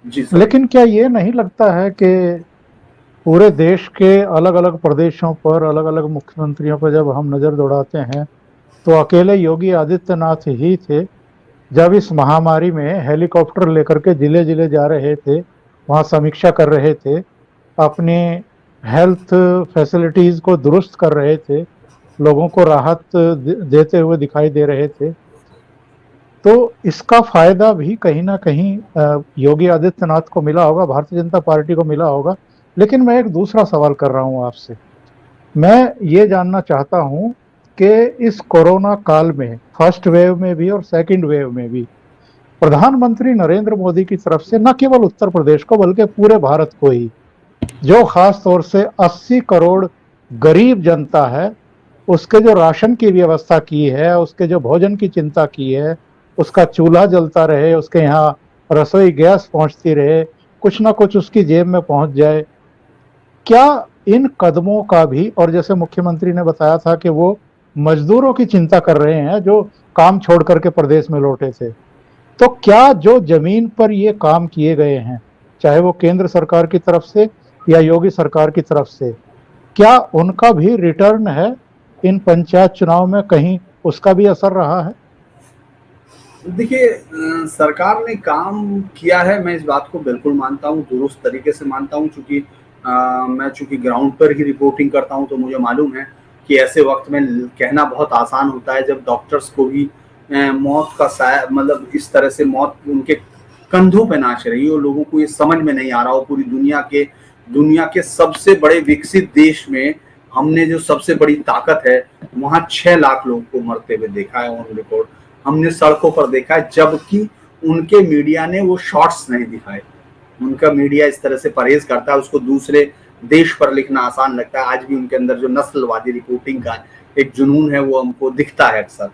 जी sir. लेकिन क्या ये नहीं लगता है कि पूरे देश के अलग अलग प्रदेशों पर अलग अलग मुख्यमंत्रियों पर जब हम नजर दौड़ाते हैं तो अकेले योगी आदित्यनाथ ही थे जब इस महामारी में हेलीकॉप्टर लेकर के जिले जिले जा रहे थे, वहां समीक्षा कर रहे थे, अपने हेल्थ फैसिलिटीज को दुरुस्त कर रहे थे, लोगों को राहत देते हुए दिखाई दे रहे थे। तो इसका फायदा भी कहीं ना कहीं योगी आदित्यनाथ को मिला होगा, भारतीय जनता पार्टी को मिला होगा। लेकिन मैं एक दूसरा सवाल कर रहा हूं आपसे। मैं ये जानना चाहता हूं कि इस कोरोना काल में फर्स्ट वेव में भी और सेकंड वेव में भी प्रधानमंत्री नरेंद्र मोदी की तरफ से न केवल उत्तर प्रदेश को बल्कि पूरे भारत को ही, जो खास तौर से 80 करोड़ गरीब जनता है, उसके जो राशन की व्यवस्था की है, उसके जो भोजन की चिंता की है, उसका चूल्हा जलता रहे, उसके यहाँ रसोई गैस पहुंचती रहे, कुछ ना कुछ उसकी जेब में पहुंच जाए। क्या इन कदमों का भी, और जैसे मुख्यमंत्री ने बताया था कि वो मजदूरों की चिंता कर रहे हैं जो काम छोड़ करके प्रदेश में लौटे थे, तो क्या जो जमीन पर ये काम किए गए हैं, चाहे वो केंद्र सरकार की तरफ से या योगी सरकार की तरफ से, क्या उनका भी रिटर्न है इन पंचायत चुनाव में, कहीं उसका भी असर रहा है? देखिए, सरकार ने काम किया है, मैं इस बात को बिल्कुल मानता हूँ, दुरुस्त तरीके से मानता हूँ, चूँकि मैं चूँकि ग्राउंड पर ही रिपोर्टिंग करता हूँ, तो मुझे मालूम है कि ऐसे वक़्त में कहना बहुत आसान होता है, जब डॉक्टर्स को भी मौत का साया, मतलब इस तरह से मौत उनके कंधों पे नाच रही हो, लोगों को ये समझ में नहीं आ रहा हो। पूरी दुनिया के सबसे बड़े विकसित देश में हमने जो सबसे बड़ी ताकत है, वहाँ 6 लाख लोगों को मरते हुए देखा है ऑन रिकॉर्ड। हमने सड़कों पर देखा है, जबकि उनके मीडिया ने वो शॉट्स नहीं दिखाए। उनका मीडिया इस तरह से परहेज करता है, उसको दूसरे देश पर लिखना आसान लगता है। आज भी उनके अंदर जो नस्लवादी रिपोर्टिंग का एक जुनून है, वो हमको दिखता है अक्सर।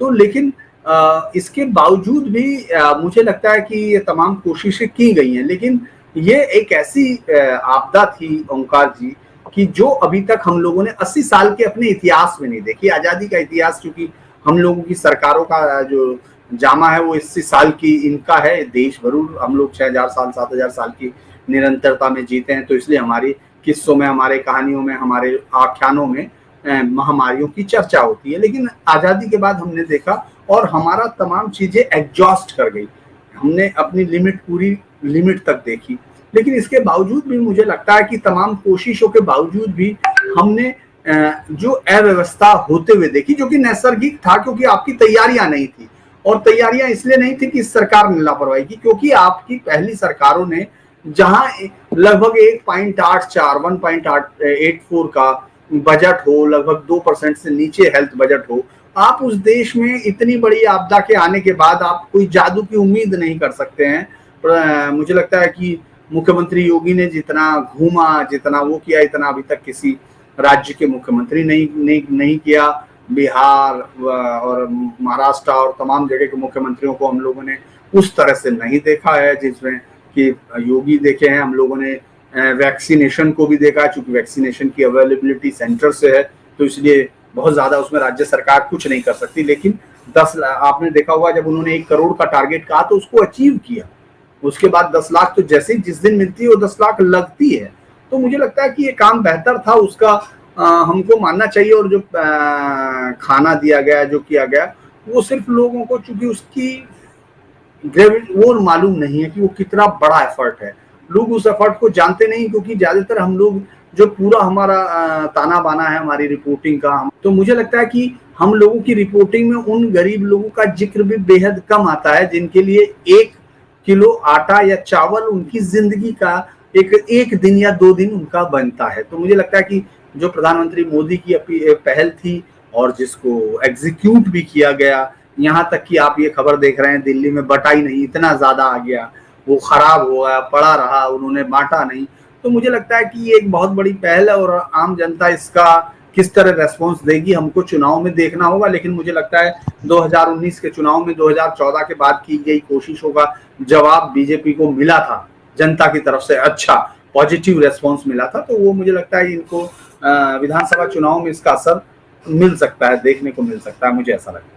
तो लेकिन इसके बावजूद भी मुझे लगता है कि ये तमाम कोशिशें की गई हैं, लेकिन ये एक ऐसी आपदा थी ओंकार जी, कि जो अभी तक हम लोगों ने 80 साल के अपने इतिहास में नहीं देखी। आज़ादी का इतिहास, चूंकि हम लोगों की सरकारों का जो जामा है वो 80 साल की इनका है, देश भर हम लोग 6000 साल 7000 साल की निरंतरता में जीते हैं, तो इसलिए हमारी किस्सों में, हमारे कहानियों में, हमारे आख्यानों में महामारियों की चर्चा होती है। लेकिन आज़ादी के बाद हमने देखा, और हमारा तमाम चीजें एग्जॉस्ट कर गई, हमने अपनी लिमिट, पूरी लिमिट तक देखी। लेकिन इसके बावजूद भी मुझे लगता है कि तमाम कोशिशों के बावजूद भी हमने जो अव्यवस्था होते हुए देखी, जो कि नैसर्गिक था, क्योंकि आपकी तैयारियां नहीं थी। और तैयारियां इसलिए नहीं थी कि इस सरकार ने लापरवाही की, क्योंकि आपकी पहली सरकारों ने जहां लगभग 1.84 1.84 का बजट हो, लगभग 2% से नीचे हेल्थ बजट हो, आप उस देश में इतनी बड़ी आपदा के आने के बाद आप कोई जादू की उम्मीद नहीं कर सकते हैं। मुझे लगता है कि मुख्यमंत्री योगी ने जितना घूमा, जितना वो किया, इतना अभी तक किसी राज्य के मुख्यमंत्री नहीं किया। बिहार और महाराष्ट्र और तमाम जगह के मुख्यमंत्रियों को हम लोगों ने उस तरह से नहीं देखा है जिसमें कि योगी देखे हैं। हम लोगों ने वैक्सीनेशन को भी देखा, चूंकि वैक्सीनेशन की अवेलेबिलिटी सेंटर से है, तो इसलिए बहुत ज्यादा उसमें राज्य सरकार कुछ नहीं कर सकती। लेकिन 10 आपने देखा होगा, जब उन्होंने 1 करोड़ का टारगेट कहा तो उसको अचीव किया। उसके बाद 10 लाख तो जैसे ही जिस दिन मिलती है वो 10 लाख लगती है। तो मुझे लगता है कि ये काम बेहतर था, उसका हमको मानना चाहिए। और जो खाना दिया गया, जो किया गया, वो सिर्फ लोगों को, चूंकि उसकी वो मालूम नहीं है कि वो कितना बड़ा एफर्ट है। लोग उस एफर्ट को जानते नहीं, क्योंकि ज्यादातर हम लोग जो पूरा हमारा ताना बाना है हमारी रिपोर्टिंग का, तो मुझे लगता है कि हम लोगों की रिपोर्टिंग में उन गरीब लोगों का जिक्र भी बेहद कम आता है, जिनके लिए 1 किलो आटा या चावल उनकी जिंदगी का एक दिन या 2 दिन उनका बनता है। तो मुझे लगता है कि जो प्रधानमंत्री मोदी की पहल थी, और जिसको एग्जीक्यूट भी किया गया, यहाँ तक कि आप ये खबर देख रहे हैं, दिल्ली में बटा ही नहीं, इतना ज्यादा आ गया, वो खराब हो गया, पड़ा रहा, उन्होंने बांटा नहीं। तो मुझे लगता है कि ये एक बहुत बड़ी पहल है, और आम जनता इसका किस तरह रेस्पॉन्स देगी हमको चुनाव में देखना होगा। लेकिन मुझे लगता है 2019 के चुनाव में 2014 के बाद की गई कोशिशों का जवाब बीजेपी को मिला था, जनता की तरफ से अच्छा पॉजिटिव रेस्पॉन्स मिला था। तो वो मुझे लगता है इनको विधानसभा चुनाव में इसका असर मिल सकता है, देखने को मिल सकता है, मुझे ऐसा लगता है।